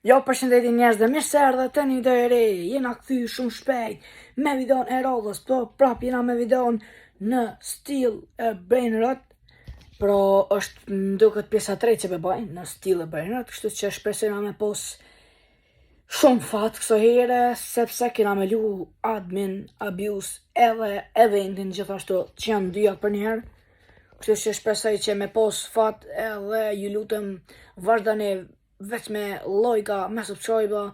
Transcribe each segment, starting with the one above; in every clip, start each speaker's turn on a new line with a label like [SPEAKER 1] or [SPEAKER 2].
[SPEAKER 1] Jo, përshëndetje njerëz dhe mirë se erdhët te një video e re. Jena kthy shumë shpejt me videon e radhës, po prap jena me videon në stil e brain rot. Pro është më duket pjesa 3 që be bajnë në stil e brain rot, kështu që shpresojna me pos shumë fat këso here, sepse kena me lu admin abuse edhe eventin gjithashtu që janë dyja për njëherë. Kështu që shpresoj që me pos fat edhe ju lutem vazhdani veç me lojka, me subscribe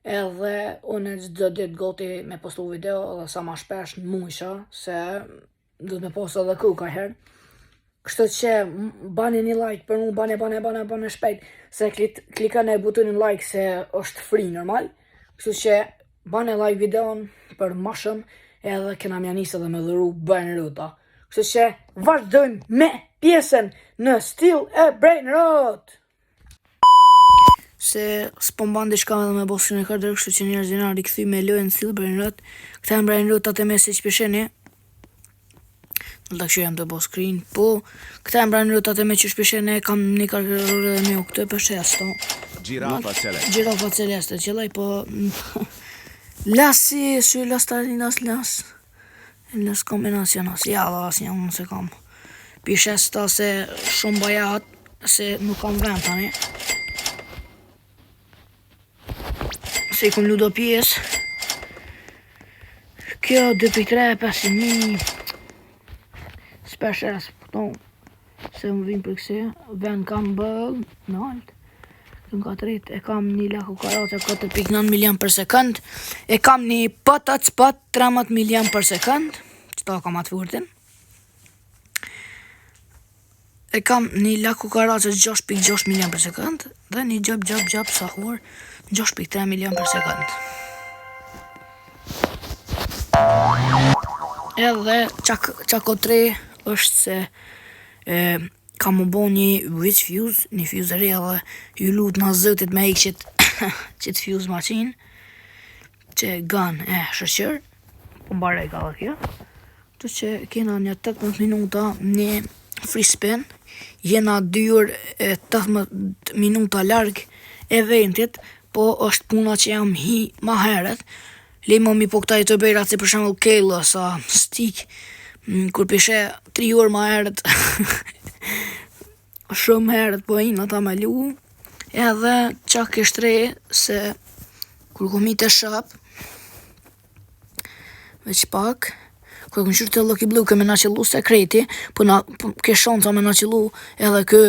[SPEAKER 1] edhe unë çdo ditë goti me postu video edhe sa ma shpesh në mujsha, se duhet me postu edhe ka herë. Kështu që bani një like për mu, bani shpejt, se klikani butonin like se është free normal. Kështu që bani like videon për ma shumë edhe kena mja nisë edhe me dhuru brain rota. Kështu që vazhdojmë me pjesën në stil e brain rot. Se s'po mban diçka edhe me bosin e kardër, kështu që njerëz jena rikthy me lojën stil brain rot. Këta janë brain rotat e mesë që pisheni. Në të kështu jam të bo screen, po këta janë brain rotat e me që shpisheni, kam një karkerore dhe me u këtë për shesto. Gjirafa celeste qëllaj, po lasi, sy las tarinas las. Las kombinacionas, ja dhe as një unë se kam. Pishesta se shumë bajat, se nuk kam vend tani. Se i kom ludo pjesë. Kjo 2.3 500.000 specials këto se më vim për këse. Vend kam bëll në alt. Këm ka të rrit, e kam një laku karace 4.9 milion për sekund. E kam një patat spat 13 milion për sekund. Qëta kam atë furtin. E kam një laku karace 6.6 milion për sekund. Dhe një gjop sahur 6.3 milion për sekund. Edhe qako 3 është se kam më bo një witch fuse, një fuse e re edhe ju lut në zëtit me ikshit qit fuse machine që gun e shëqër, po mbare ka dhe kjo. Të që kena një 18 minuta një free spin, jena 2 orë 18 minuta larg eventit, po është puna që jam hi ma heret. Lejmo mi po këta youtuberat si për shembull Kelo sa Stik, kur pishe 3 orë ma heret, shumë heret po hinë ata me lu, edhe qak e shtre se kur komi të shop, veç pak, kur kom qyrë të Lucky Blue këme na qëllu sekreti, po ke shanca me na qëllu edhe kë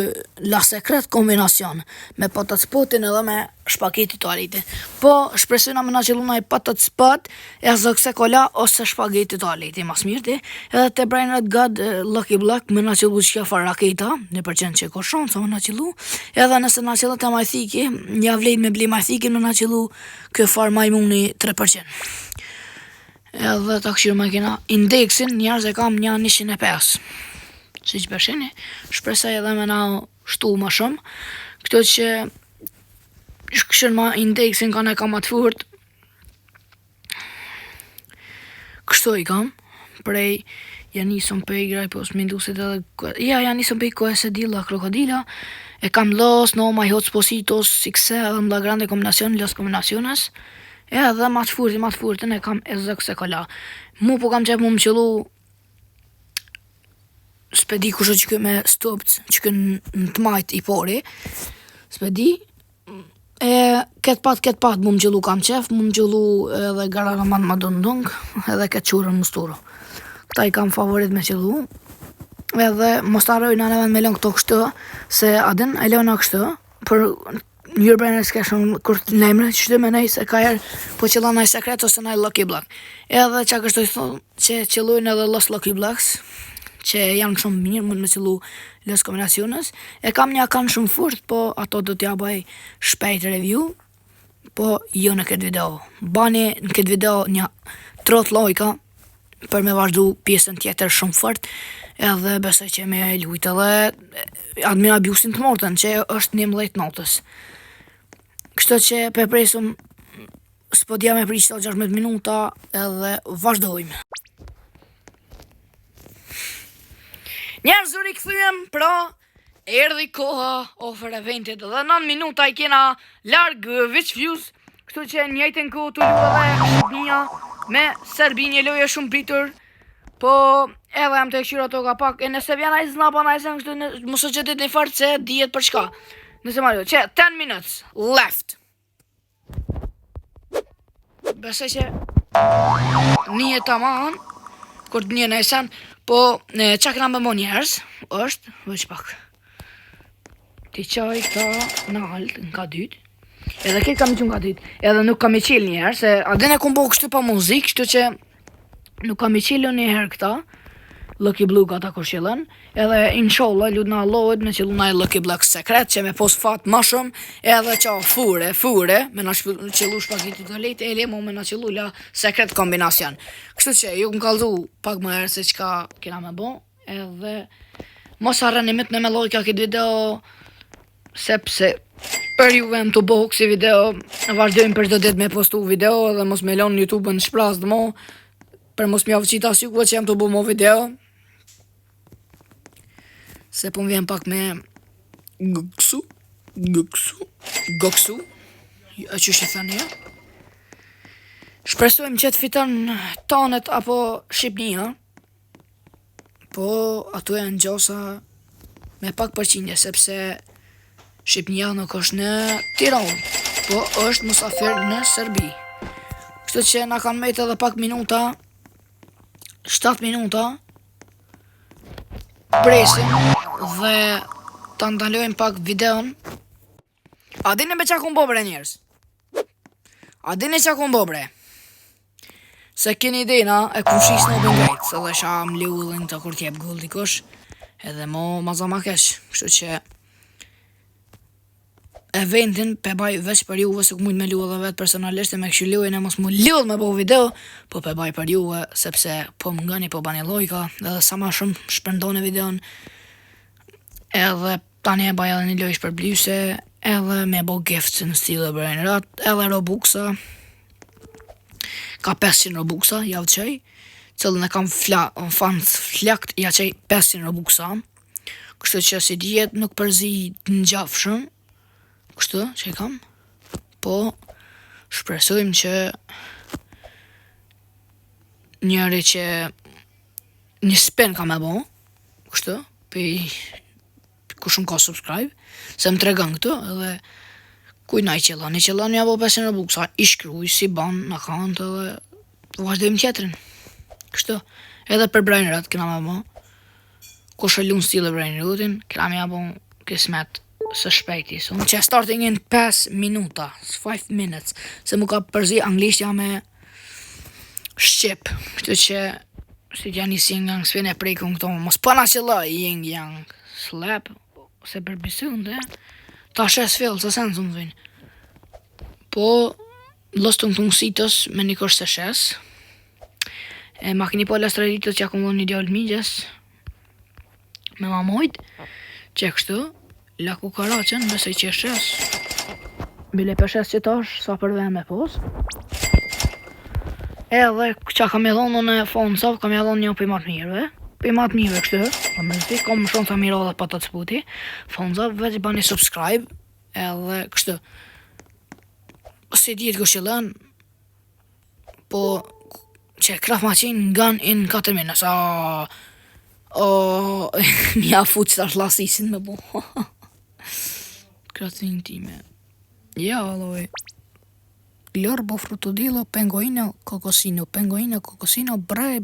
[SPEAKER 1] la sekret kombinacion, me patat spotin edhe me shpageti të aliti. Po shpresojna me na qëllu na i patat spot, e zëkse kola ose shpageti të aliti, mas mirti, edhe te brain rot god Lucky Block me na qëllu që far raketa, 1% që ko shanca me na qëllu, edhe nëse na qëllu të majthiki, një vlejt me bli majthiki me na qëllu kë far majmuni 3%. Edhe ta këshirë me kena indeksin, njerëz e kam një 105. Si që përshini, shpresaj edhe me na shtu ma shumë. Këto që këshirë ma indeksin ka ne kam atë furt. Kështu i kam, prej janisëm pej graj pos mindusit edhe... Ja, janisëm pej koesedila, krokodila. E kam los, no, ma hots positos, sikse, edhe mda grande kombinacion, los kombinaciones. Edhe ma të furtin e kam e zëk se kola. Mu po kam qep mu më qëllu s'pedi kusho që kë me stopc, që kë në të majt i pori. S'pedi. E ket pat mu më qëllu kam qef, mu më qëllu edhe garana man ma dundung, edhe ket qurën më sturo. Këta i kam favorit me qëllu. Edhe mos të arrojnë anë me lën këto kështë, se adin e lëna kështë, për njërë brejnë e s'keshën kur të nejmre, që shtë me nej se ka herë po qëlla naj sekret ose naj Lucky Block. Edhe që kështu i thonë që qëllujnë edhe los Lucky Blocks, që janë shumë mirë, mund me qëllu los kombinaciones. E kam një akan shumë furt, po ato do t'ja bëj shpejt review, po jo në këtë video. Bani në këtë video një trot lojka, për me vazhdu pjesën tjetër shumë fort, edhe besoj që me lujt edhe admin abusin të mortën, që është 11 natës. Kështu që përpresum s'po d'ja me priq të 16 minuta edhe vazhdojmë. Njerëz u rikthyem, pra erdhi koha ofër eventit dhe 9 minuta I kena larg Which Fuse, kështu që njëjtën kohë të luaj edhe Shqipnia me Serbi, një lojë shumë pritur. Po edhe jam të këshyra toka pak, e nëse vjen ai znapa na sen kështu mos e gjetit një fart se dihet për çka. Nëse Mario, 10 minutes left. Besoj që një tamam kur të një nësen, po çka kena më njerëz është veç pak. Ti qaj këta në altë, në ka dytë. Edhe këtë kam I qënë ka dytë. Edhe nuk kam I qilë njerë, se adin e kumbo kështu pa muzikë, kështu që nuk kam I qilë një herë këta. Lucky Blue ka ta kur qilën. Edhe inshallah, lutë në Allahut me qilu na Lucky Black sekret, që me pos fat ma shumë. Edhe qa fure, me na qilu shpagiti të lejtë, e lemo me na qilu la sekret kombinacion. Kështu që ju më kaldu pak më herë se qka kena me bo. Edhe mos harrenimit në me lojka këtë video, sepse për juve më të bo kësi video, vazhdojmë për çdo ditë me postu video dhe mos me lonë YouTube në shpras dhe mo, për mos m'javë qita sykuve që jam të bo mo video, se po m'vjen pak me gëksu, e që shë thënë ja. Shpresojmë që të fiton Tanet apo Shqipnia, po ato e në gjosa me pak përqindje, sepse Shqipnia nuk është në Tiranë, po është musafir në Serbi. Kështu që na kanë mejtë edhe pak minuta, 7 minuta, presim dhe ta ndalojmë pak videon. A dini me qa kun bo bre njerës? A dini qa kun bo bre? Se keni idejna e kun shis në open gate, se dhe sha më liullin të kur t'jep gull dikush, edhe mo ma zama kesh, kështu që eventin pe baj veç për juve, se ku mujt me lu edhe vetë personalisht e me këshu lujen e mos mu lull me bo video, po pe baj për juve, sepse po më ngëni po bani lojka, edhe sa ma shumë shpërndoni videon, edhe tani e baj edhe një lojsh për blyse, edhe me bo gifts në stilë e brain rot, edhe Robuxa, ka 500 Robuxa, javë qëj, cëllën e kam fans flakt, ja qëj 500 Robuxa, kështu që si djetë nuk përzi në gjafë shumë, kështu që I kam, po shpresojmë që njëri që një spin ka me bo, kështu, ku shumë ka subscribe, se më tregan këtu, edhe kuj na I qëllon ja bo 500 Robuxa, I shkruj si ban në akant, edhe vazhdojmë tjetrin, kështu, edhe për brain rot kena me bo, ku shëllun stile brain rotin, kena me ja bo kismet, së shpejti, so që starting in 5 minuta, 5 minutes, se mu ka përzi anglisht ja me Shqip, kështu që si t'ja njësi nga në svin e prejkun këto, mos përna që la, yin yang slap, se përbisun dhe, ta shes fill, se sen të më dhvin, po, lostën të mësitës me një kërë se shes, e makini po lestraditës që akumon një djallë migjes, me mamojt, që kështu, la kukaracën, besoj që shes. Bile për shes që tash, sa për vend me pos. Edhe, qa kam e dhonë në Fonza, kam e dhonë një për matë mirëve. Për matë mirëve kështë, kam e zi, kam shumë të mira dhe patat sputi. Fonza, veç bani subscribe, edhe kështë. Si djetë këshillën, po, që kraf maqin gun in 4 minutes. Mja fuq që tash lasisin me bo. Kratin time. Ja, alloj. Lorbo frutodilo, penguino, cocosino, bre,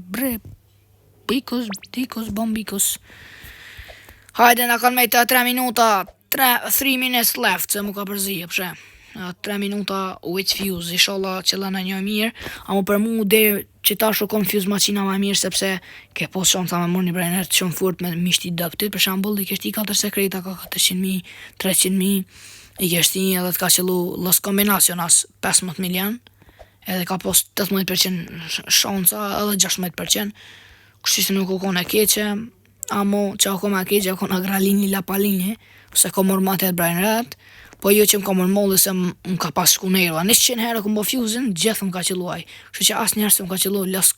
[SPEAKER 1] bicos, bombicos. Hajde, na kanë mejtë 3 minuta, 3 minutes left, se mu ka përzi, përshe. 3 minuta with fuse, inshallah që lëna një mirë, a mu për mu dhe që ta shu confuse maqina ma mirë, sepse ke pos shansa me mërë një brejnër të shumë furt me mishti dëptit, për shambull, i kështi 4 sekreta, ka 400.000, 300.000, i kështi edhe të ka qëllu lës kombinacionas 15 milion, edhe ka pos 18% shansa, edhe 16%, kështi se nuk u kone keqe, amo që u kone keqe, u kone gralini, lapalini, se ko mërë matet brejnërat, po jo që më ka mërmolli se më ka pas shku nejrua. 100 herë këmë bo fusin, gjithë më ka qëlluaj. Kështu që asë njerës më ka qëllu Los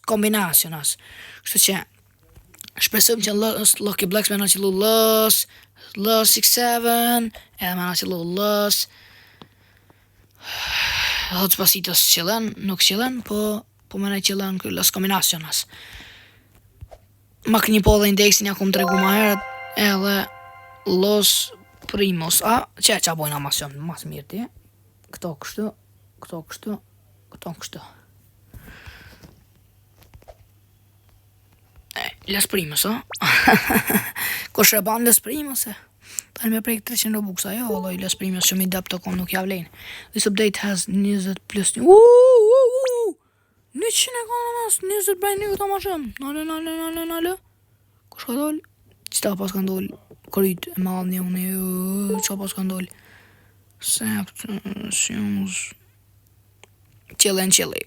[SPEAKER 1] Combinacionas. Kështu që Shpresojmë që Lucky Blocks me na qillu Los 67 edhe me na qillu Los Hotspasitos qillen, nuk qillen, po me na qillen kë Los Combinaciones. Mak një po dhe indeksin ja kum tregu ma herët, edhe Los Primos, qa bojnë amasion, mas mirë ti, këto kështu, Los Primos, Kush e ban Los Primos, Tani me prejk 300 Robux, jo, vallai, Los Primos shumë i dap të kom nuk ja vlen. This update has 20 plus 100 e ka mas, 20 braj një këta ma shumë. Nale. Kush ka doll? Qëta pas ka doll? Kryt e madh një unë, qa pas ka doll? Septions Qilli.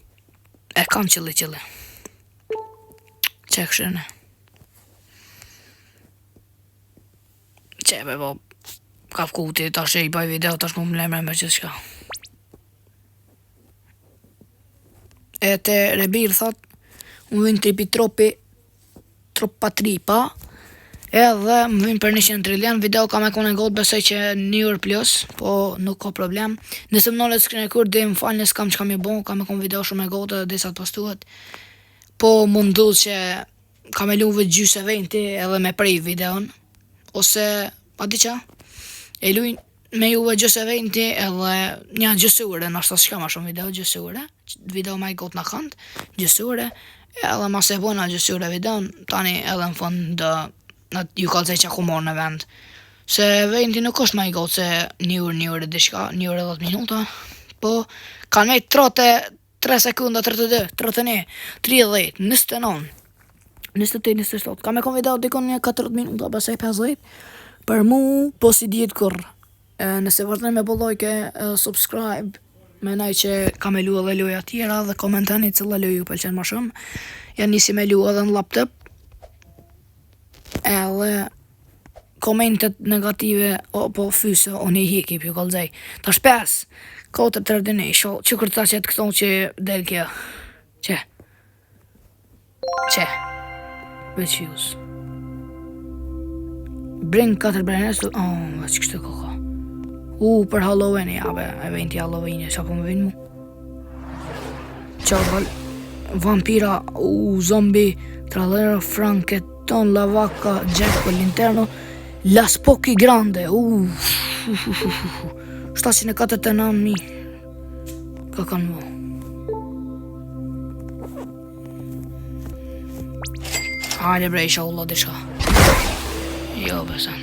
[SPEAKER 1] E kam qilli. Qek shene. Qebe po kap kuti, tash e i baj video, tash mu më lemre me gjithë shka. E te Rebir thot, më vin tripi troppa tripa, edhe më vin për 100 trillion, video ka me kone gold, besoj që 1 orë plus, po nuk ka problem. Nëse më nële s'kene kur, dhe më falë nësë kam që kam i bon, ka me kone video shumë e gold, edhe disat postuhet. Po mundu që ka me luve gjysë eventi edhe me prej videon, ose pa di qa, e luin me juve gjysë eventi edhe një gjysure, nështë s'ka ma shumë video, gjysure, video me i got në kënd, gjysure, edhe ma se bona gjysure videon, tani edhe në fund ju ka zej që ku morë në vend, se eventi nuk është me i got se 1 orë dhe shka, 1 orë 10 minuta, po kanë me 3 sekunda, 32, 31, 30, 29, 28, 27, ka me kon video dikon një 40 minuta, besej 50, për mu, po si djetë kur, nëse vërtën me bollojke, subscribe, menaj që ka me lu edhe loja tjera, dhe komentani cilla loja ju pëlqen ma shumë, janë nisi me lu edhe në laptop, edhe komentet negative, po fyse, unë i hiki, pjo kalzej, tash 5, 4 të rëdini, që kërta që të këton që del kjo, që, veç jus. Bring 4 brenes, veç kështë koka. Për Halloween, eventi Halloween, që po më vinë mu. Qaval, vampira, zombi, tralero, franketon, la vaca, Jack per l'interno, las pochi grande, 749.000. Ka kanë mu. Hajde bre, isha ulla disha. Jo, besan.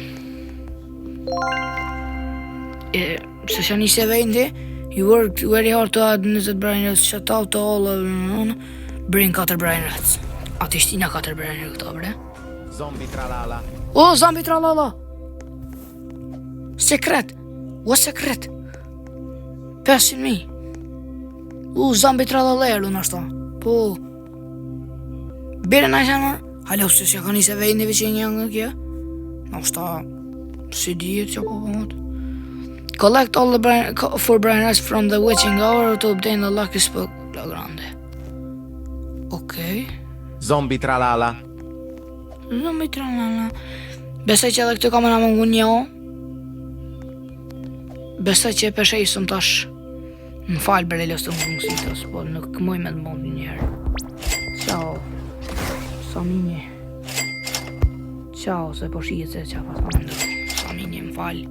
[SPEAKER 1] Se që njëse vendi, you worked very hard to add 20 brainers, shout out to all of them, bring 4 brainers. Ati shtina 4 brainers këta, bre.
[SPEAKER 2] Zombie tralala.
[SPEAKER 1] Zombie tralala! Sekret! Sekret! 500.000. Zombie tralala erdu nështë ta. Po... Bire në shenë, halo, se që ka njëse vendi që një nga kje. Nështë ta... Si dijet që po pëmët. Collect all the 4 brainers from the witching hour to obtain the lucky spell. La grande. Okej.
[SPEAKER 2] Zombie tralala.
[SPEAKER 1] Zombie tralala. Besoj që edhe këtë kamera më ngu një. Besoj që e peshej sëm tash. Më falë bre lës të më mësitos, po nuk mëj me të mund njëherë. Ciao. Saminje. Ciao, se po shijet se qa pas më ndër. Saminje, më falë.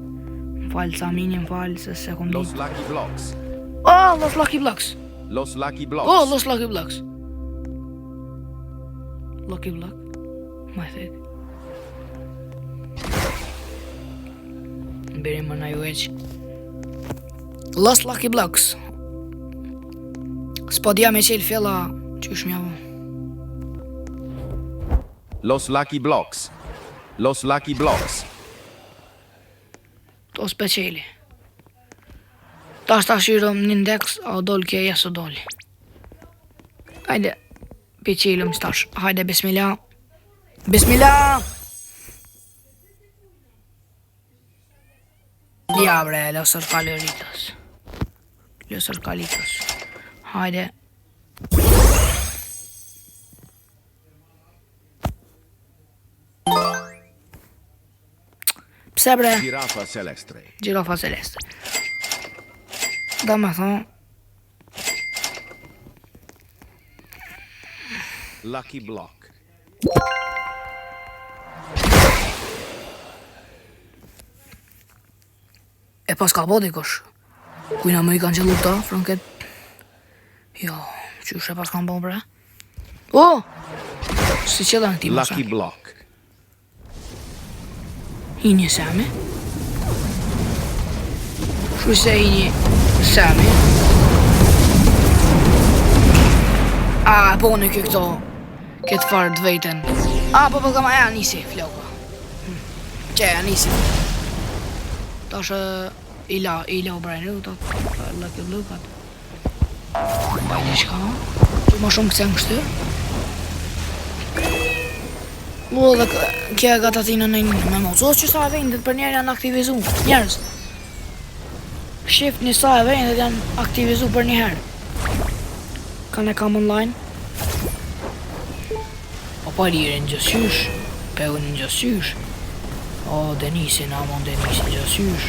[SPEAKER 1] Saminje, më falë, se kom
[SPEAKER 2] Los Lucky Blocks.
[SPEAKER 1] Los Lucky Blocks.
[SPEAKER 2] Los Lucky Blocks.
[SPEAKER 1] Los Lucky Blocks. Lucky Block. My thing. Birim më na ju eq. Los Lucky Blocks. S'po dhja me qelë fjella që është mjavë.
[SPEAKER 2] Los Lucky Blocks. Los Lucky Blocks.
[SPEAKER 1] To s'pe qeli. Ta shirëm një indeks, a o dollë kje jesë o dollë. Hajde, pe qelëm stash. Hajde, bismillah. Bismillah! Ja bre, lësër kaloritos. Lësër kalitos. Hajde. Pse bre?
[SPEAKER 2] Girafa celeste.
[SPEAKER 1] Girafa celeste. Da me thonë,
[SPEAKER 2] Lucky block.
[SPEAKER 1] e pas ka bo dikush. Kujna më i kanë qëllu këta, franket. Jo, qysh e pas kanë bo bre? O! Si qëllan këti mësa.
[SPEAKER 2] Lucky block.
[SPEAKER 1] Hini Sami. Shu se hini Sami. A, po në këto. Këtë farë të vejten. A, po kam aja nisi, floka. Që e nisi. Tash ila u brajnë rrutat. Lucky blukat. Bajnë shka. Që ma shumë këse në kështu. Lu dhe kja gata tina në një me mos. O që sa e vendet për njerë janë aktivizu. Njerës. Shift një sa e vendet janë aktivizu për njëherë. Kanë e kam online. O pa lirë në gjësysh. Pe unë në gjësysh. O Denisin, amon Denisin gjësysh.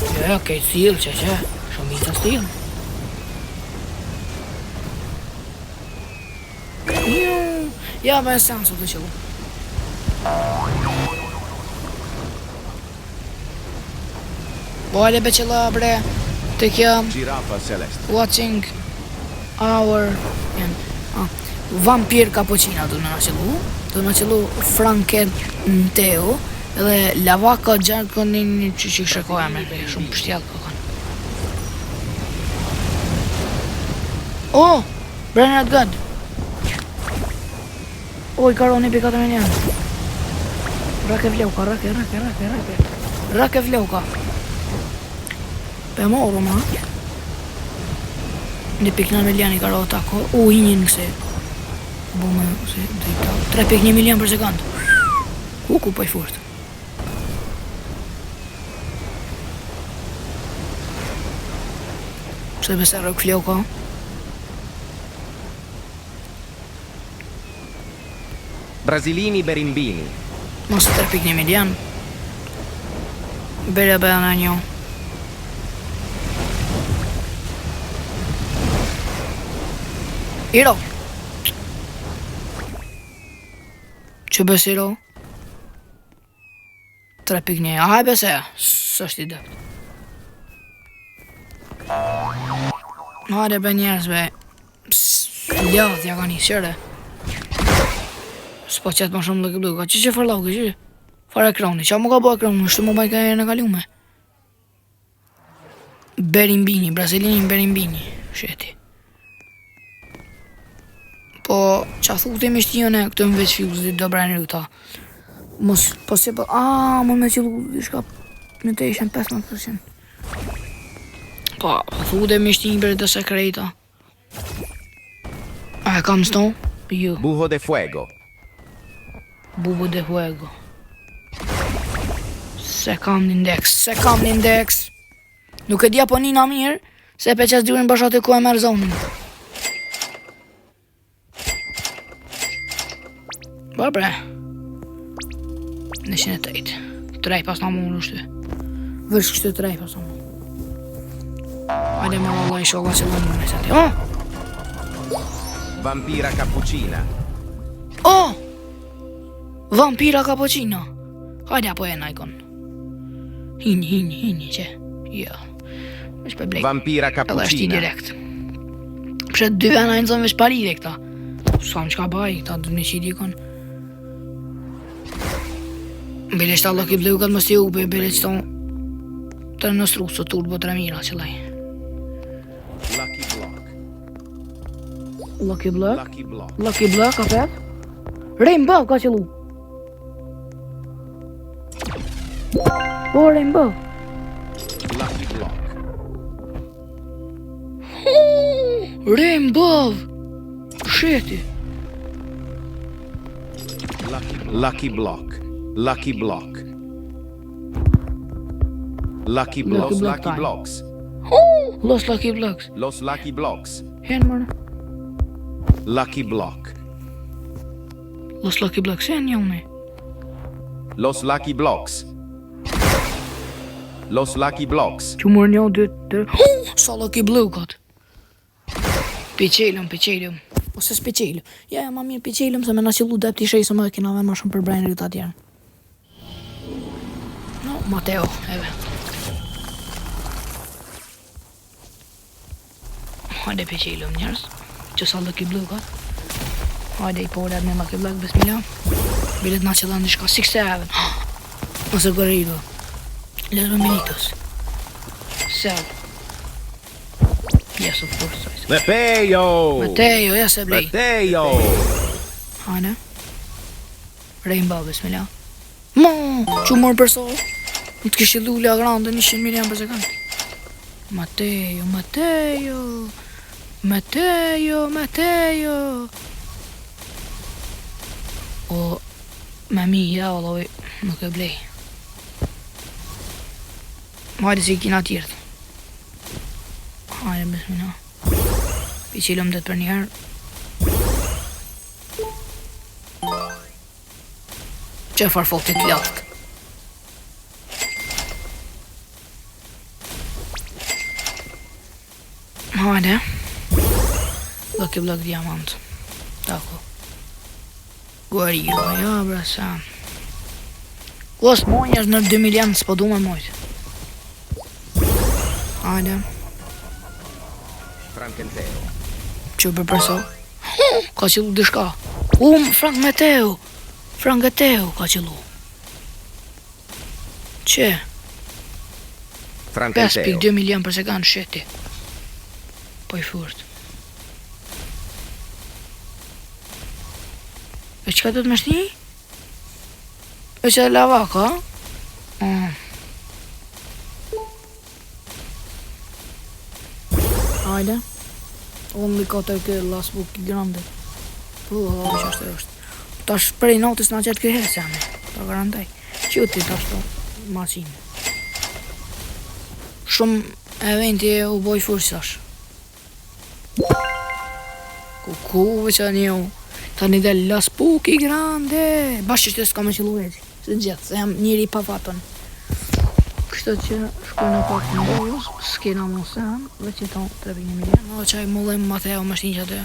[SPEAKER 1] Jo, kejtë stilë që. Shumica stilë. Ja, me sensu të qëllu. Bojle be qëlla bre, të kja
[SPEAKER 2] Girafa celeste.
[SPEAKER 1] watching our vampir cappuccino do në qëllu. Do në qëllu Franket Teo edhe lavaka gjarkonin që shikoja me bre, shumë pështjallë këkan. Oh, Brenner God. Oj, karoni për 4 milion. Rake vleuka, rake. Rake vleuka. Pe moru ma. 1.9 milion i karo tako. U, hinjën këse. Bume, se drejta. 3.1 milion për sekund. Ku pa i fort. Pse bese rake vleuka.
[SPEAKER 2] Brasilini berimbini.
[SPEAKER 1] Mos 3.1 milion. Bere në një. Iro. Që bes Iro? 3.1. Aha, bese. Së është i dëpt. Hajde be njerëzve. Ljath, ja ka një qëre. S'po qëtë ma shumë Lucky Blue, ka që farlauke që? Fare ekroni, qa mu ka bo ekroni, shtu mu bajka e në kalume. Berimbini, Brasilini Berimbini, sheti. Po, qa thukti me shtijone, këtë më veç fjus, dhe do brajnë ruta. Mos, po se po, më me qëllu, shka, në të ishen 15%. Po, thukti me shtijin për të sekreta. A, kam sto? Jo.
[SPEAKER 2] Buho de fuego.
[SPEAKER 1] Bubo de juego. Second index. Nuk e dia po nina mirë, se pe qas dyrin bashkë ku e merë zonin. Bre. 108. 3 pas na mund ushtu. Vërsh kështu 3 pas na mund. Hajde ma valla i shoka që lëmë në sati.
[SPEAKER 2] Vampira cappuccina.
[SPEAKER 1] Oh! Vampira cappuccino. Hajde apo e najkon. Hini, që. Jo. Vesh për blek.
[SPEAKER 2] Vampira
[SPEAKER 1] Edhe është i
[SPEAKER 2] cappuccina.
[SPEAKER 1] direkt. Pse 2 vena i nëzën vesh paride këta. S'kam qka baj, këta du një qidi kon. Bile qëta Lucky Blue këtë më sti upe, bile qëta të nëstru së turbo 3000 qëllaj.
[SPEAKER 2] Lucky block.
[SPEAKER 1] Lucky Block?
[SPEAKER 2] Lucky block.
[SPEAKER 1] Lucky Block, ka pet? Rainbow ka qëllu. Po, Rainbow.
[SPEAKER 2] Lucky block.
[SPEAKER 1] Rainbow! Sheti.
[SPEAKER 2] Lucky block. Lucky block. Lucky
[SPEAKER 1] Block
[SPEAKER 2] blocks. Lucky
[SPEAKER 1] time.
[SPEAKER 2] blocks.
[SPEAKER 1] Los Lucky Blocks.
[SPEAKER 2] Los lucky blocks.
[SPEAKER 1] Hen mërë.
[SPEAKER 2] Lucky block.
[SPEAKER 1] Los Lucky Blocks, hen jo me.
[SPEAKER 2] Los Lucky Blocks. Los Lucky Blocks.
[SPEAKER 1] Që mërë 1, 2, 3. Sa Lucky Blockat. Piqelëm. Ose s'piqelëm. Ja, ma mirë piqelëm, se me na qëllu depti shejë, më kena me ma shumë për brejnë rritë atjerë. No, Mateo, eve. Hajde piqelëm njerës. Që sa Lucky Blockat. Hajde I polet me Lucky Block, bismillah. Bilet na qëllan një shka 6-7. Ose Guerrero. Los Dominitos. Sell. Yes, of course. Mateo, yes, I believe.
[SPEAKER 2] Mateo.
[SPEAKER 1] Hajde. Rainbow, bismillah. Mo, që morë për sol. Në të kishë lullja grande 100 milion për sekund. Mateo. O, me mi, ja, Allah, nuk e blej. Hajde si kina tjertë. Hajde, bismillah. Piqilëm dhe të për njerë. Që farfotit laft. Hajde. Lucky Block diamant. Tako. Guerrero, ja brasa. Los monjas në 2 milion s'po du me mojtë. Hajde.
[SPEAKER 2] Frankenteo.
[SPEAKER 1] Që për përso? Ka qëllu dishka. Frankenteo ka qëllu. Që? 5.2 milion për sekund sheti. Po I furt. E qëka të të mështi? E që dhe lava ka? Hajde. Only ka të këtë last book I grande. Allah, që është. Tash prej notës nga qëtë këtë hesë jame. Ta garantaj. Qëti tash të masinë. Shumë eventi u boj fursash. Kuku veqa një u. Ta një dhe last book I grande. Bashkë që s'ka me qëllu ezi. Se gjithë, se jam njëri pa fatën. Kështë që shkojnë në pak në bojës, s'kena më sen, veç I tonë 3.1 milion. Në qaj mullim Mateo më shtinë që të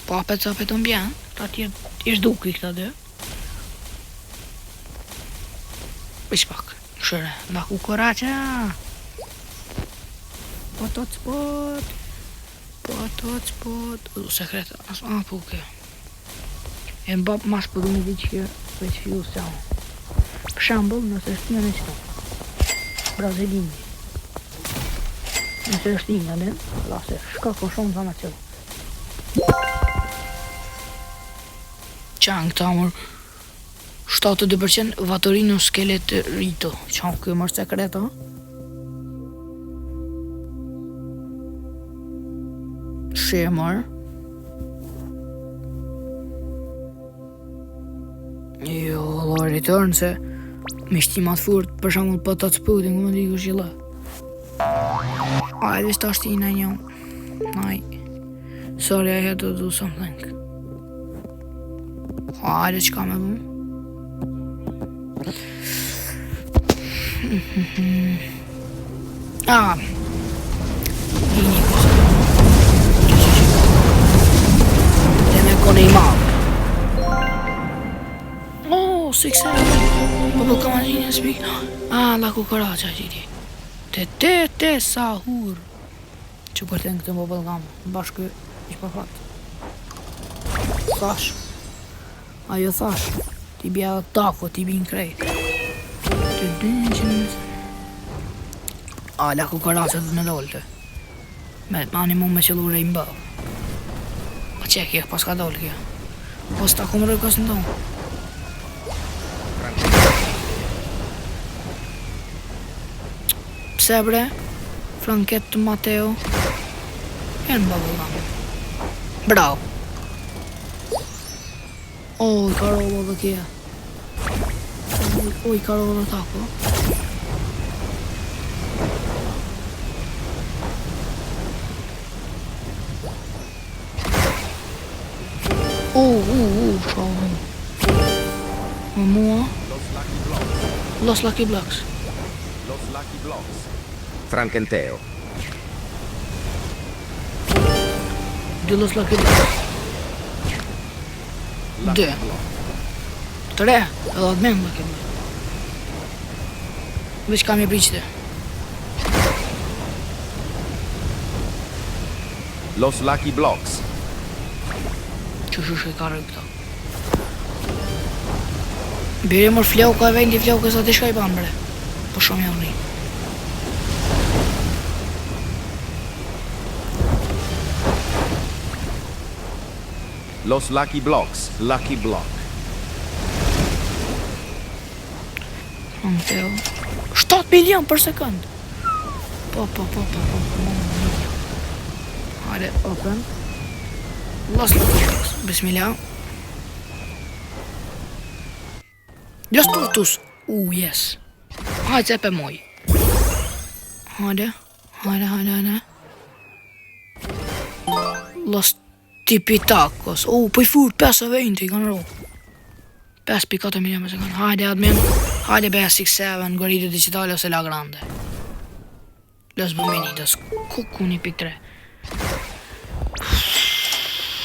[SPEAKER 1] po apet sa apet të mbjen, ta tjetë ishtë duki këta dhe. Ish pak, shëre, nga ku koraqa. Pot. Sekret, puke. E mbap mas për du me di që veç fiu se anë. Për shambull, nëse është një në qëto. Brazilini. Nëse është një në lase, shka ko shumë të në qëllë. Qanë këta mërë 72% Vatorino Skelet Rito. Qanë kjo mërë sekreta? Shë mërë. Jo, Allah return se me shtimat furt, për shambull për të spudin, ku më di ku shila. Ajde, s'ta shtina një. Sorry, I had to do something. Ajde, qka me bu? Hini kësa. Dhe me kone I malë. 6-7. Po ka imagjinën spik. La kukaraqa qiti. Te sahur. Që për të në këtë më bëllgam. Bashkë ish për fat. Thash. Ajo thash. Ti bja dhe tako, ti bin krejt. La kukaraqa dhe me dolte. Me mani mu me qëllu Rainbow. A qekje, pas ka dollë kjo. Pas ta kumë rëkës në tonë. Pse bre? Franket të Mateo. Jenë bëllë. Bravo. I ka rollo dhe kje. I ka rollo dhe tako. Shkallë. Më mua. Los Lucky Blocks.
[SPEAKER 2] Los Lucky Blocks. Frankenteo.
[SPEAKER 1] Dy Los Lucky Blocks. Dë. Tre, edhe atë me Lucky Blocks. Veç kam e priqte.
[SPEAKER 2] Los Lucky Blocks.
[SPEAKER 1] Që ka rëjë këta. Bire mër flauka e vendi flauka sa të shka i banë bre. Po shumë janë ri.
[SPEAKER 2] Los Lucky Blocks. Lucky Block.
[SPEAKER 1] Teo. 7 milion për sekund. Po. Hajde, open. Los Lucky Blocks. Bismillah. Jos turtus. Yes. Hajde se për moj. Hajde. Los Tipitacos. Po i furt 5.20 i kanë ro. 5.4 milion për sekund. Hajde admin. Hajde Basic 7, Gorilla Digitale ose La Grande. Los Bominitos. Kuku 1.3.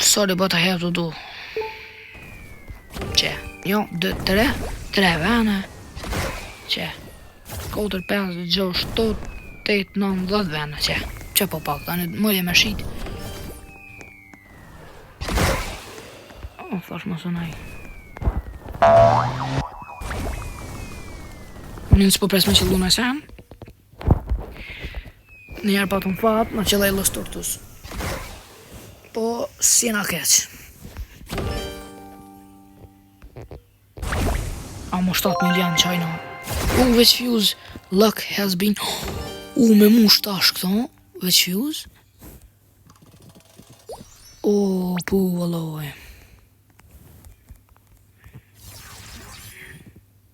[SPEAKER 1] Sorry, bota herë të du. Që? Jo, 2, 3 vene. Që? 4, 5, 6, 7, 8, 9, 10 vene. Që po pak, tani mëllje me shit. Thash më sënaj. Unë s'po pres me qëllu në sen. Njerë patëm fat, në qëllaj Los Turtus. Po, si na keq. Amo 7 milion qajna. Veç fuse, luck has been. Me mu shtash këto, veç fuse. Pu, valloj.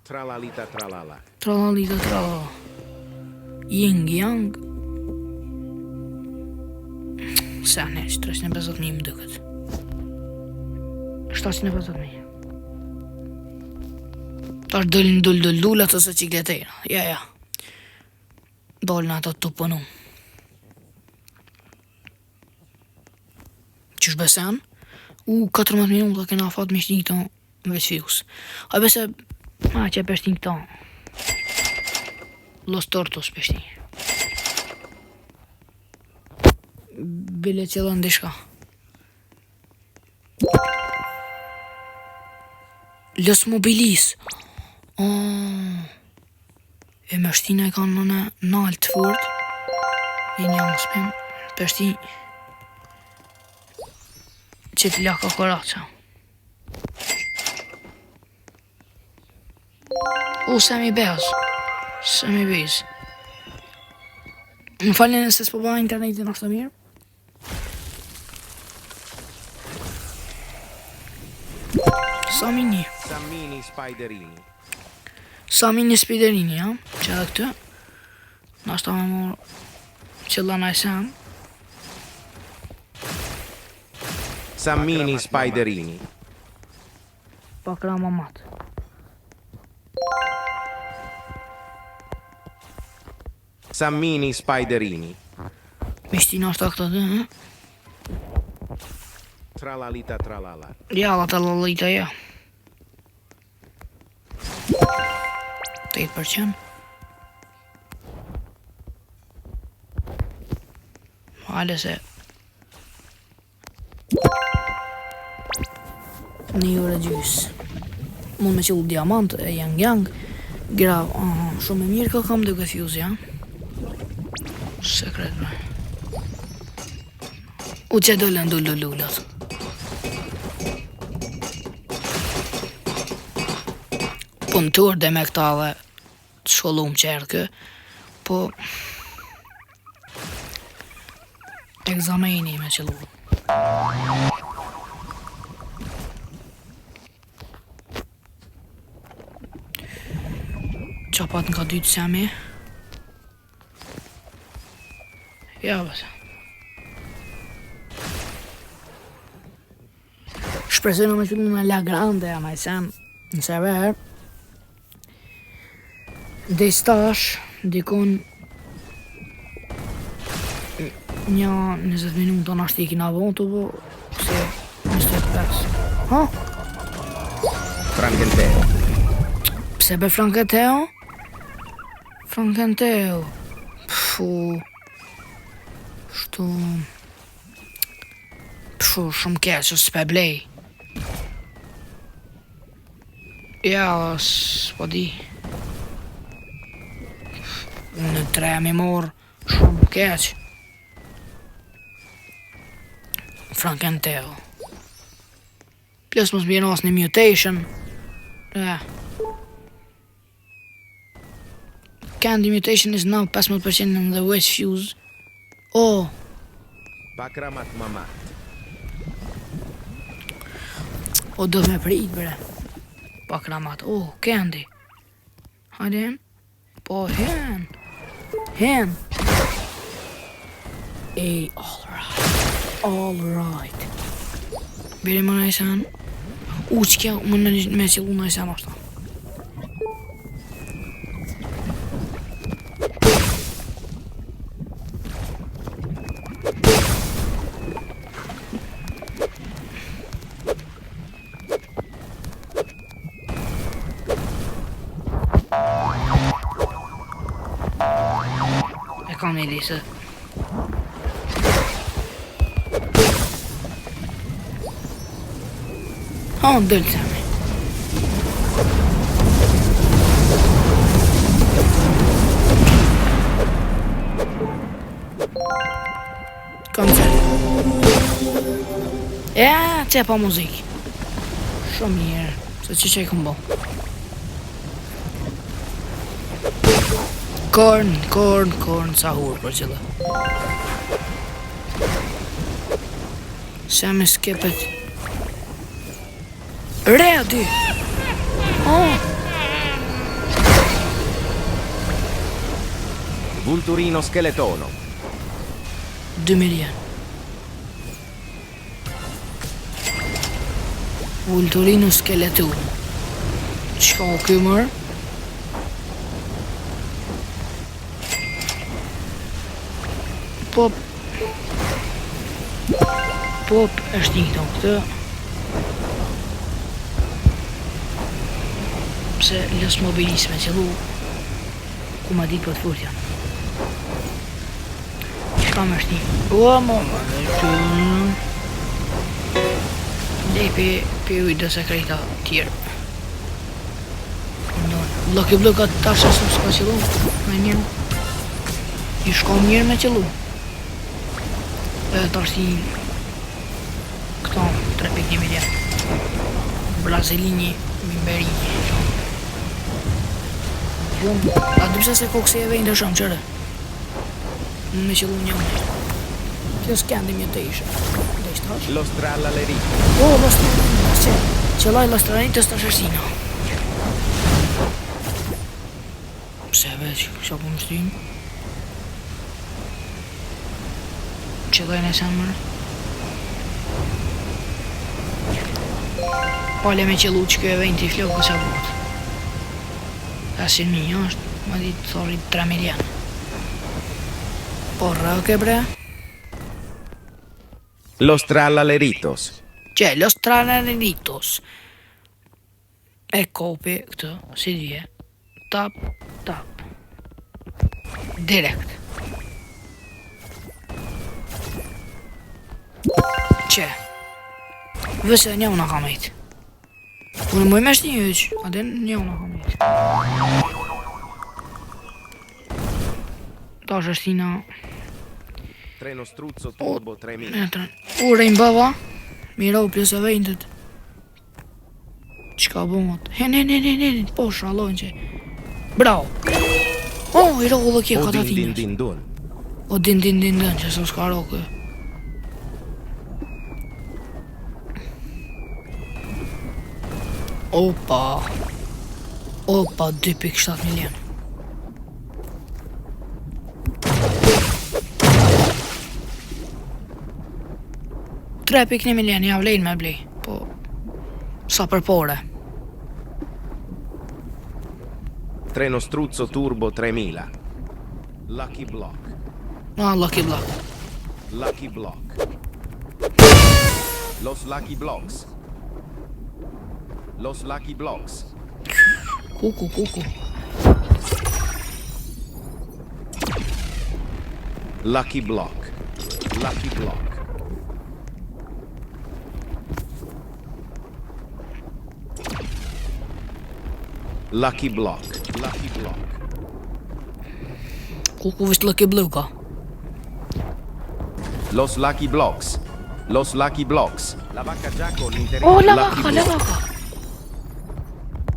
[SPEAKER 2] Tralalita tralala.
[SPEAKER 1] Tralalita tralala. Ying yang. Sa ne, 350.000 më dëkët. 750.000. Tash dëllin dullat ose cikletera. Ja. Dollin ato të pënu. Qysh besen? 14 minuta kena fat me shtin këto veç fius. A bese, që e peshtin këto. Los Tortos peshtin. Bile qëllën dishka. Los Mobilis. E me shtina e kanë në altë furt. E një spin. Peshtin. Që të laka koraca. Semi bez. Më falin se s'po bëha internetin ashtë të mirë. Samini Spiderini, ja? Që edhe këtë. Nashta me morë qëlla na e sen.
[SPEAKER 2] Sammini Spiderini.
[SPEAKER 1] Pakra mamat.
[SPEAKER 2] Sammini Spiderini.
[SPEAKER 1] Mishtina është këta dhe,
[SPEAKER 2] Tralalita tralala.
[SPEAKER 1] Ja, la tralalita, ja. 8%. Hajde se 1 orë gjys. Mund me qëllu diamant e yang grav. Shumë e mirë ka kam duke fuse, ja. Sekret, bre. Që dollën lullat. Puntur dhe me këta dhe shkollum qerkë, po egzameni me qëllu. Qapat nga 2 semi. Ja, bëse. Shpresojnë me qëllu në La Grande, ama i sen në server. Dhe stash, dikon 20 minuta në ashtë i kina vontu, po se 25. Ha?
[SPEAKER 2] Frankenteo.
[SPEAKER 1] Pse be Frankenteo? Frankenteo. Pfu. Shumë keq, s'pe blej. Ja, s'po di. Unë 3 mi morë, shumë keq. Frankenteo. Plus mos bjen asnjë mutation. Candy mutation is now 15% in the West Fuse. Oh,
[SPEAKER 2] Pakramat mama.
[SPEAKER 1] o do me prit bre. Pakramat. Oh, Candy. Hajde hen. Po hen. Hen. Ey, all right. Biri më në isan. Qëkja më në me qilu në isan ashta. E kam një disë. Ha, dëllë të me. Koncert. Ja, që pa muzikë. Shumë mirë, se që e këmë bo. Korn, sahur për qëllë. Se me skipet. Re aty. Oh.
[SPEAKER 2] Vulturino skeletono.
[SPEAKER 1] 2000 janë. Vulturino skeletono. Qka o këmër? Pop është një këto këtë. Pse lës mobilis me qëllu. Ku ma ditë po të furt janë. Qka më është një? O, mama, Lej pe ujtë dhe sekreta tjerë. Lucky Blue ka tash asë s'ka qëllu. Me mirë. I shko mirë me qëllu. Tash i këto 3.1 milion. Brazilini, Mimberini. A du pse se kokse e vejnë të shumë qëre. Me qëllu një më. Kjo s'kendi mutation.
[SPEAKER 2] Lo strallallerito.
[SPEAKER 1] Oh, lo strallallerito. Qëllaj lo strallallerito sta shërsina. Pse veç, qa po më shtynë? Qëllaj në sen mërë. Pale me qëllu që kjo e vejnë t'i flokë kësa botë. Asin mi është, ma ditë thorit 3 milion. Po rëke bre?
[SPEAKER 2] Los trallalleritos.
[SPEAKER 1] Los trallalleritos. E kopi këtë, si dje. Tap. Direkt. Vëse një unë kam ejtë. Unë më imesht një yq, adin një unë kam ejtë. Ta është tina.
[SPEAKER 2] Treno struzzo turbo 3000.
[SPEAKER 1] Ure i mbava. Miro plus e vejndet. Qka bëmot? Hen, po shrallojnë që. Bravo. Oh, i rogu dhe kje ka ta tinës. O din që së s'ka rogu. Opa, 2.7 milion. Tre pikë 1 milion, ja vlejnë me blej, po sa për pore.
[SPEAKER 2] Treno struzzo turbo 3000. Lucky Block.
[SPEAKER 1] Ah, Lucky Block.
[SPEAKER 2] Lucky Block. Los Lucky Blocks. Los Lucky Blocks.
[SPEAKER 1] Kuku.
[SPEAKER 2] Lucky Block. Lucky Block. Lucky Block. Lucky Block.
[SPEAKER 1] Kuku vist Lucky Blue ka.
[SPEAKER 2] Los Lucky Blocks. Los Lucky Blocks. La vacca Giaco l'interno.
[SPEAKER 1] Oh, la
[SPEAKER 2] Lucky
[SPEAKER 1] vacca.
[SPEAKER 2] Block.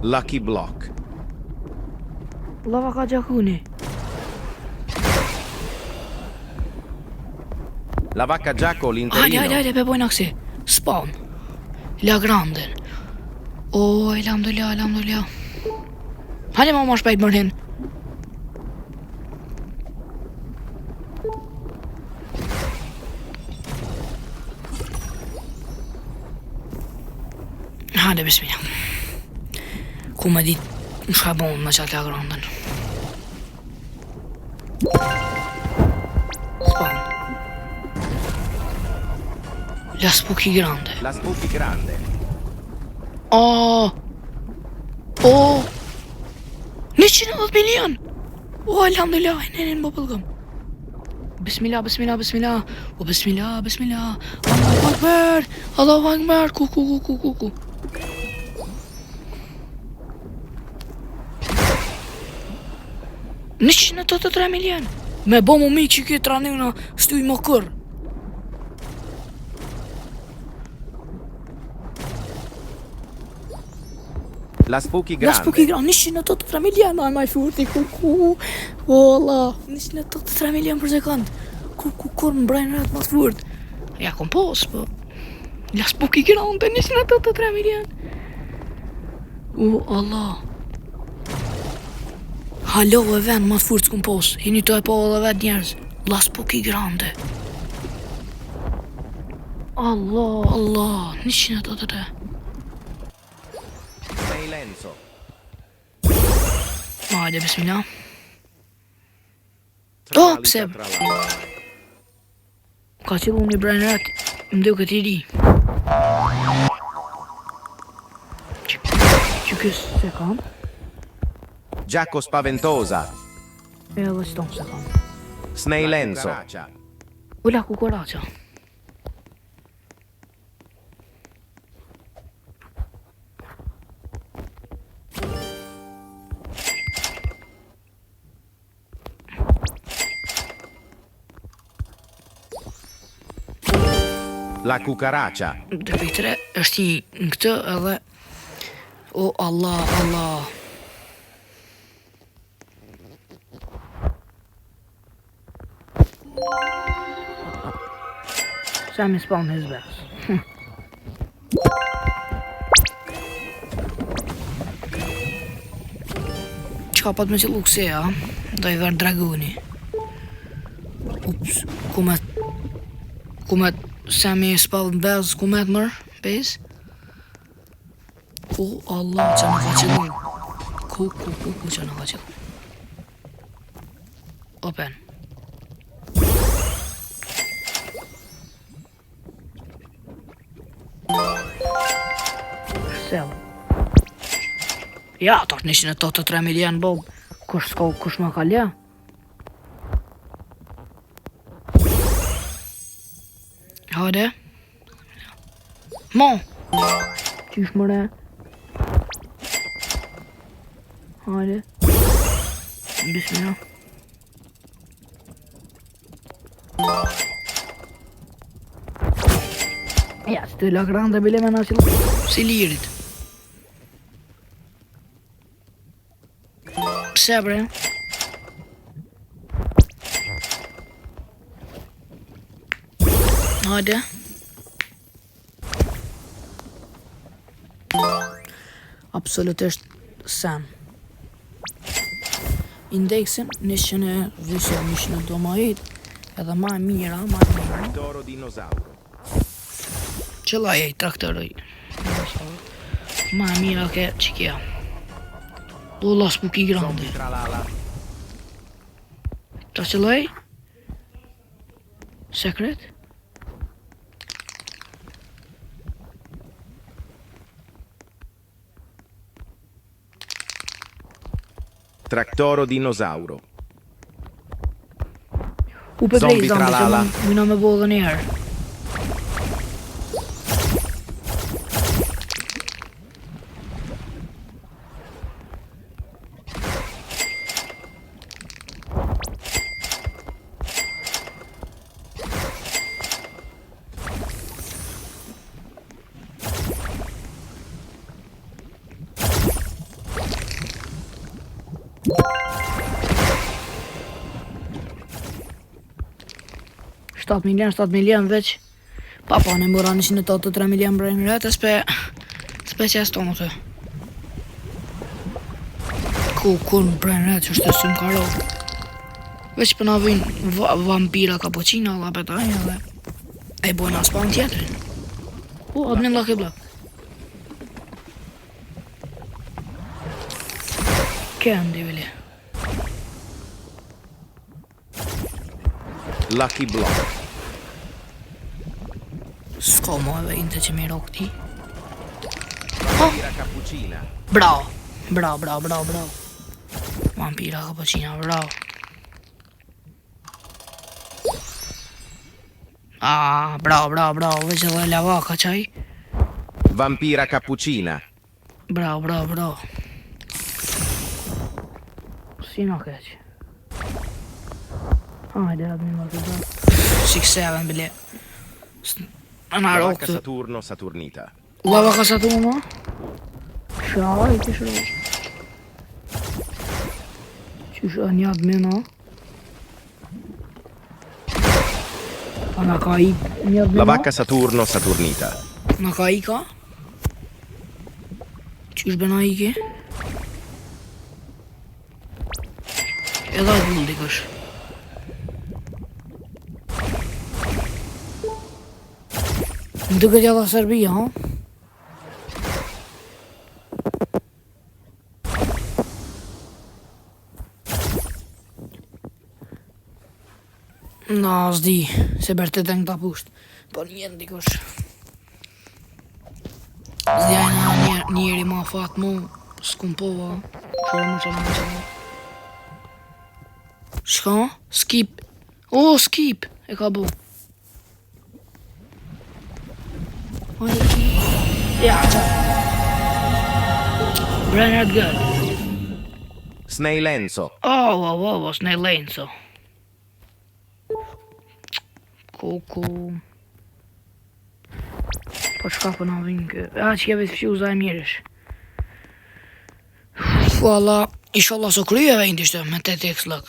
[SPEAKER 2] Lucky Block.
[SPEAKER 1] La vacca Giacuni.
[SPEAKER 2] La vacca Giaco l'interno.
[SPEAKER 1] Hajde, pe bojnë aksi. Spawn. La granden. Oh, alhamdulillah. Hajde ma shpejt mërhin. Hajde, bismillah. Ku me dit në shkabon me qatë la granden. Spawn. La Spooky Grande.
[SPEAKER 2] La Spooky Grande.
[SPEAKER 1] Oh 110 miljon. Oh, alhamdulillah, nenin bubblegum. Bismillah. Oh, bismillah. Allahu Akbar. Ku. 183 miljon. Me bo mu mi që këtë ranina stuj më kërë.
[SPEAKER 2] La Spooky
[SPEAKER 1] La
[SPEAKER 2] Grande.
[SPEAKER 1] Spooky Grande, 183 miljon, ai maj furti, ku. Ola, 183 miljon për sekund. Kur më brajnë ratë më të furt. Ja, kom pos, po. La Spooky Grande, 183 miljon. Allah. Halo e vend më të furt s'kom pos. Hini të e po edhe vet njerëz. La Spooky Grande. Allah, 183.
[SPEAKER 2] Lenzo.
[SPEAKER 1] Hajde, bismillah. Oh, pse? Ka qëllu një brajnë ratë, më duke t'i ri. Që kësë se kam?
[SPEAKER 2] Giaco Spaventosa.
[SPEAKER 1] E edhe që tonë se kam.
[SPEAKER 2] Sneilenzo.
[SPEAKER 1] Ula kukuraqa.
[SPEAKER 2] La cucaracha.
[SPEAKER 1] Dhe për 3 është një në këtë edhe... O, Allah. Sa mi spawn his best. Qka pat me qëllu këse, ja? Do i verë dragoni. Ups, kumet Sami spawn bez kumet mër, bez? O, Allah, që në ka qëllu. Ku, që në ka qëllu. Open. Sell. Ja, tash 183 miljon bob. Kush më ka lja? Hajde. Mo. Qysh mëre? Hajde. Bismillah. Ja, të la grande bile me nasil si lirit. Pse bre? Hajde. Absolutisht sen. Indeksin 100 vysë 100 domajit. Edhe ma e mira.
[SPEAKER 2] Toro dinosauro.
[SPEAKER 1] Qëlla jej traktëroj. Ma e mira ke që kja. La spooky grande.
[SPEAKER 2] Zombie tralala.
[SPEAKER 1] Ta qëlloj? Secret?
[SPEAKER 2] Tractoro dinosauro.
[SPEAKER 1] U për
[SPEAKER 2] Zombie
[SPEAKER 1] play zombie,
[SPEAKER 2] tralala.
[SPEAKER 1] se mëna me bo dhe njerë. $7 milion veç. Papa ne mora 183 milion brain rat e spe që tonë të. Ku në brain rat që është të sëmë karo. Veç për na vëjnë vampira cappuccino, la petaj edhe e bojnë aspan tjetërin. Admin lucky block. Candy veli.
[SPEAKER 2] Lucky block.
[SPEAKER 1] S'ka mo edhe inte që miro këti.
[SPEAKER 2] Vampira cappuccina.
[SPEAKER 1] Bravo. Vampira cappuccina, bravo. Bravo, veç edhe lavaka qaj.
[SPEAKER 2] Vampira cappuccina.
[SPEAKER 1] Bravo. Si në keq. Hajde, admin më të bërë. 6-7 bile. Në
[SPEAKER 2] La
[SPEAKER 1] rokë
[SPEAKER 2] vacca
[SPEAKER 1] të...
[SPEAKER 2] Saturno Saturnita.
[SPEAKER 1] Lava ka Saturno? Shaj, kish rokë. Qysh e një admin, o? A në ka i një admin,
[SPEAKER 2] La
[SPEAKER 1] o?
[SPEAKER 2] vacca Saturno Saturnita.
[SPEAKER 1] Në ka i ka? Qysh bëna i ki? Edhe atë mundi kësh. Më duket jalla Serbia, ha? Na, s'di, se bërte të në të pusht. Po njën dikush. S'di ajna njeri ma fat mu, s'kum pova. Shore. Shka? Skip. O, skip! E ka bu. Ja, qa. Brenner good.
[SPEAKER 2] Snailenzo.
[SPEAKER 1] Oh, Snail Lenzo. Kuku. Po qka po na vinë kë? Që keve të fjuza e mirësh. Fala, inshallah so kryeve indi shtë me 8x lëk.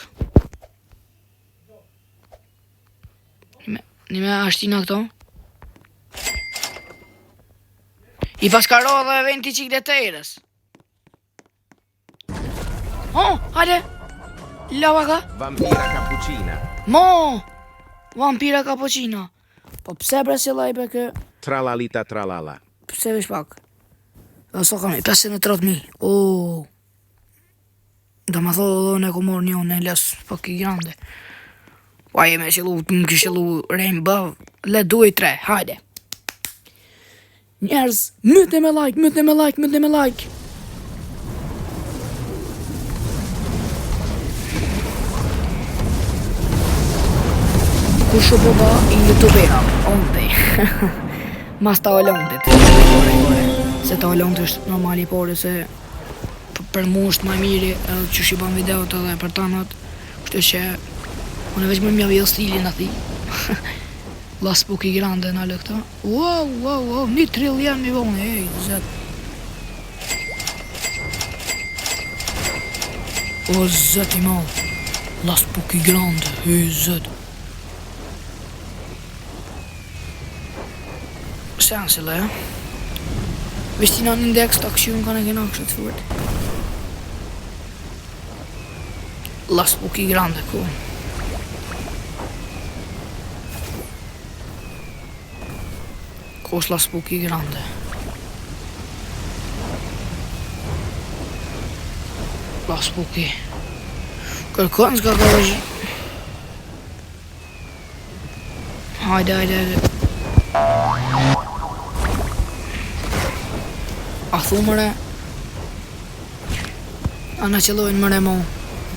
[SPEAKER 1] Nime ashtina këto? I paskaro dhe eventi qik dhe tërës. Hajde! Lava ka?
[SPEAKER 2] Vampira cappuccina.
[SPEAKER 1] Mo! Vampira cappuccina. Po pse bre si lajbe kë?
[SPEAKER 2] Tralalita tralala.
[SPEAKER 1] Pse vesh pak? Dhe so kam i 53.000. O. Da ma thonë dhe në ku mor një në les pak i grande. Waje me qëllu, më këshëllu Rainbow. Le duaj 3, hajde. Njerëz, mytni me like. Kusho boba i youtubera, onte. Mas ta olontit. Se ta olontit është normali pore se për mu është ma miri edhe që shiban videot edhe për tanat. Kështu që unë veç më mjavio stilin ati. La spooky grande në lë këta. Wow, 1 trillion mi vone, ej, zet. O, zet i mal. La spooky grande, ej, zet. Seansile, ja. Vishti në index të aksion ka në kena kështë të furt. La spooky grande, ku. Kos la spooky grande. Laspuki. Kërkon s'ka ka është. Hajde. A thumëre. A në qëllojnë mëre mo.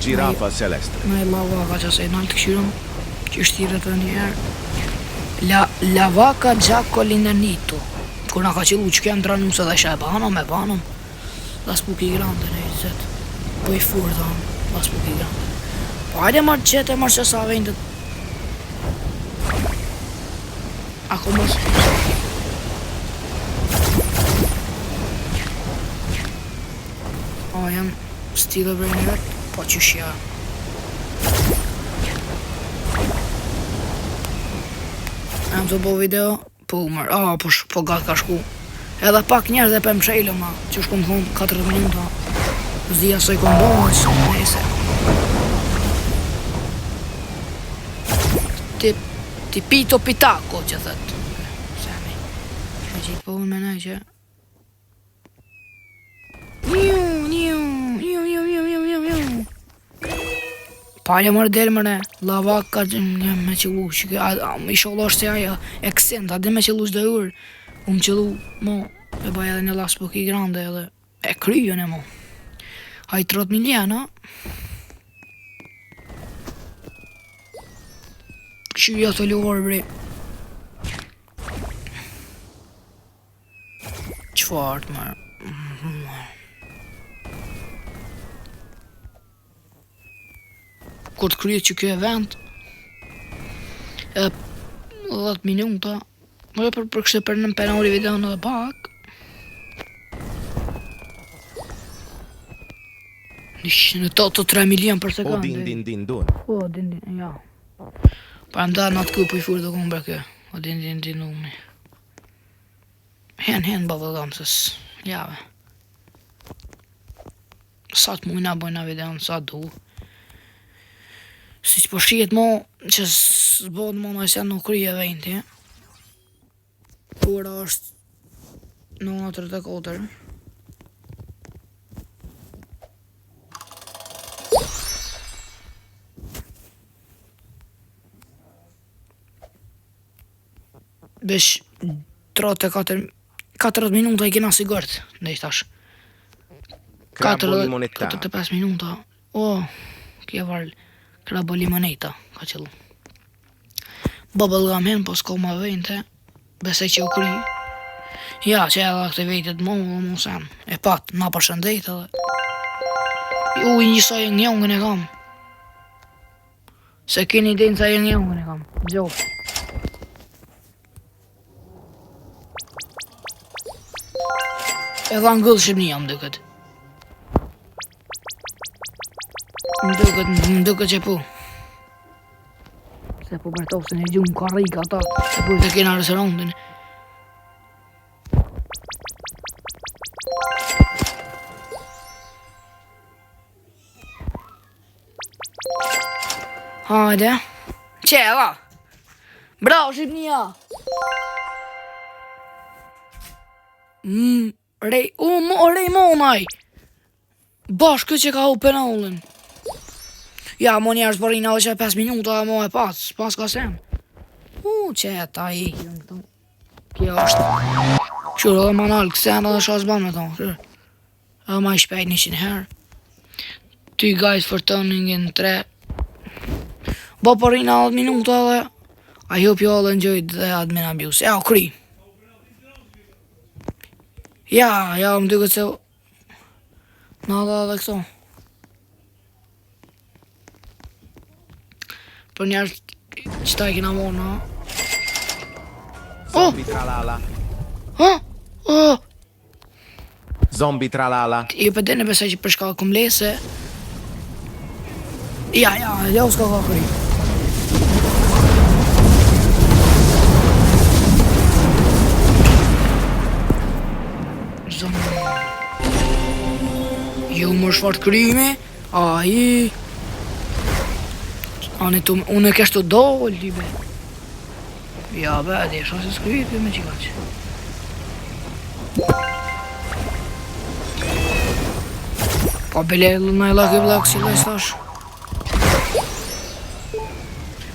[SPEAKER 2] Giraffa celeste.
[SPEAKER 1] Në e lava ka që se nalë të këshyrëm. Që shtirët të njerë. La vaca Giaco l'innanito. Kur na ka qëllu që kemë dranuse dhe shë e banom. Laspuki grande në i zetë. Po i furë thonë, Laspuki grande. Po hajde marrë qete, marrë që sa vendet. Ako mos. O, jam stile brejnëret, po qyshja. Jam të bo video, po umër, po gatë ka shku. Edhe pak njerë dhe për më shejlë, ma, që shku më thonë 40 minuta. Zdia së i kombonë, që nese. Ti pito pitako, që thëtë. Semi. E qitë po unë menaj që... Niu. Palja mërë delë mëre, lavak ka me qëllu, i shollo është se aja eksent, a dhe me qëllu shdo urë. Unë qëllu, mo, e baj edhe një Laspuki grande edhe e kryjën e mo. Haj 30 miljen, a? Këshyja të luar, bre. Qfarët, mërë? Kur të kryet që kjo event, 10 minuta, më për kështë për në penori video në dhe pak. Në to të 3 milion për sekundë.
[SPEAKER 2] O din dun.
[SPEAKER 1] O din, ja. Pa më da në atë kupu i furë dhe kumë bërë kjo. O din unë. Hen bavëllon, sës jave. Sa të mujna bojna video në sa du. Si që po shijet mo, që s'bodë mo në se nuk krije vejnti. Ora është 9:34. Besh 40 minuta i kena sigurt, dhe i thash.
[SPEAKER 2] Crabbo limonetta.
[SPEAKER 1] 45 minuta. O, kja varë crabbo limoneta, ka qëllu. Bubblegum hen, po s'ko ma vejnte. Besej që u kry. Ja, që edhe aktivitet mo sen. E pat, na përshëndet edhe. I njësoj njëngën e kam. Se keni din sa njëngën e kam. Gjof. Edhe angull Shqipnia më duket. Më duket që pu. Se po bërtosin e gjumë karika ata. Se po të kena restorantin. Hajde. Qela. Bravo Shqipnia. Rej monaj. Bashkë që ka u penallin. Ja, mo njerës përrin edhe që 5 minuta mo e pas ka sen. Qeta i kjo është. Qërë edhe manal kësen edhe shas ban me tonë. Edhe ma i shpejt 100 herë. Ty guys for turning in 3. Bo përrin edhe 10 minuta edhe I hope you all enjoyed the admin abuse. Ja, kry. Ja, më duket se nada edhe këto. Për njerë qëta I kena morë, no?
[SPEAKER 2] Zombie tralala. Zombie tralala.
[SPEAKER 1] I për dene besaj që përshka këm lese. Ja, s'ka ka kry. Jo më shfart krymi. Ai. Unë e keshtu dollë, libe. Ja, be, dhe e shasë s'krypi me qikaq. Po bile në Lucky Blocks si les tash.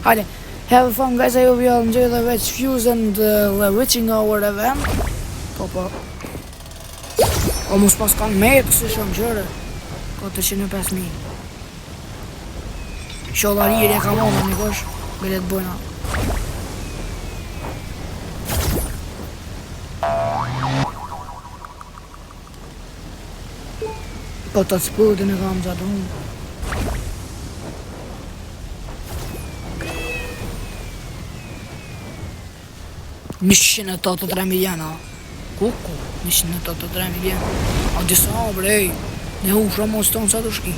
[SPEAKER 1] Hajde, have fun guys, I hope you all enjoy the Witch Fuse and the Witching Hour event. Po. O mos pas kanë me pëse shumë gjëre. 405.000. Shollari e ka mona një kosh, bile të bojna. Po të spudin e kam gjatë unë. Nishin e 83 miliona. Kuku, nishin e 83 miliona. A disa brej, ne hu shumë mos tonë sa të shki.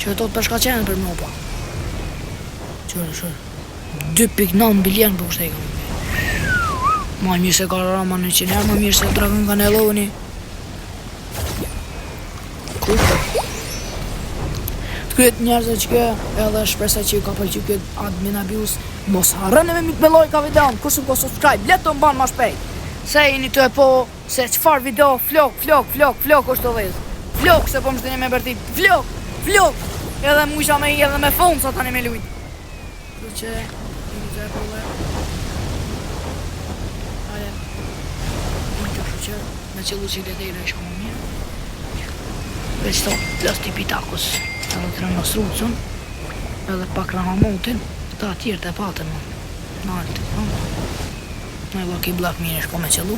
[SPEAKER 1] Që e tot përshka qenë për më pa. Qërë. 2.9 bilion për kështë e kam. Ma mirë se ka rama në qenë, ma mirë se Dragon ka në loni. Të këtë njerëzë që kjo edhe shpresa që ju ka pëlqy këtë admin abuse, mos harrëni me mikë me lojka videon, kurse ko subscribe, letë të mbanë ma shpejt. Se jeni të e po, se qëfar video, flok është të dhezë. Flok, se po më shtënje me bërti, flok, edhe mu isha me i edhe me fond sa tani me lujt. Kërë që, jeni të e po dhe. Aje, jeni të shëqër, me qëllu që i letejre ishka më mirë. Veç të plasti pitakos. Edhe të rënë nësrucën, edhe pak rëhamotin, ta tjerë të patën në altë, në Lucky Block mirë shko me qëllu.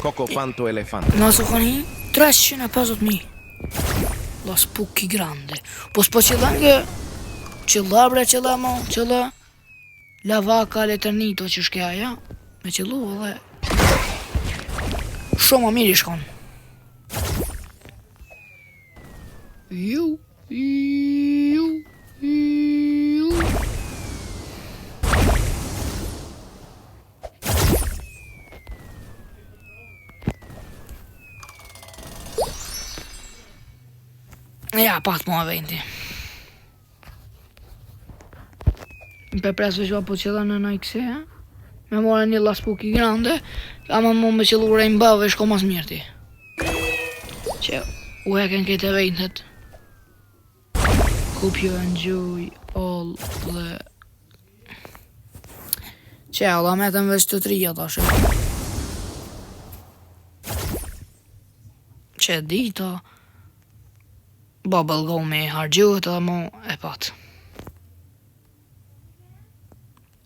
[SPEAKER 2] Coco Fanto Elefante.
[SPEAKER 1] Nësë këni 350.000. La Spooky Grande. Po s'po qëllënge, qëlla bre qëlla mo, qëlla La Vaca l'Eternito që shkja ja, me qëllu edhe shumë a mirë i shkon. Ju. Ja, pat mua vendi. Për presë që po qëlla në Nike, me mora një La Spooky Grande, ama më me qëllu Rainbow e shko mas mirti. Që u heken këtë eventet. Hope you enjoy all the... Që alla metën veç të trija ta shë. Që dita bubblegum e hargjuhet edhe mo e pat.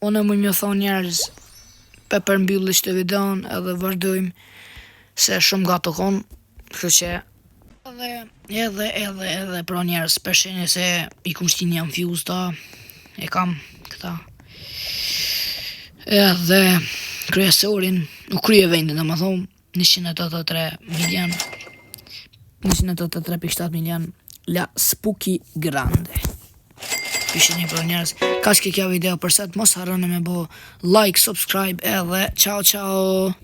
[SPEAKER 1] Unë më një thonë njerëz pe përmbyllish të videon edhe vazhdojmë se shumë gato konë, kështë që edhe pra njerës përshenje se i kum shtin jam fuse ta, e kam këta. Edhe kryesorin, nuk krye vendin, dhe më thonë, 183 milion, 183.7 milion, La Spooky Grande. Pishin një për njerës, ka që kjo video për set, mos harroni me bo like, subscribe edhe, ciao.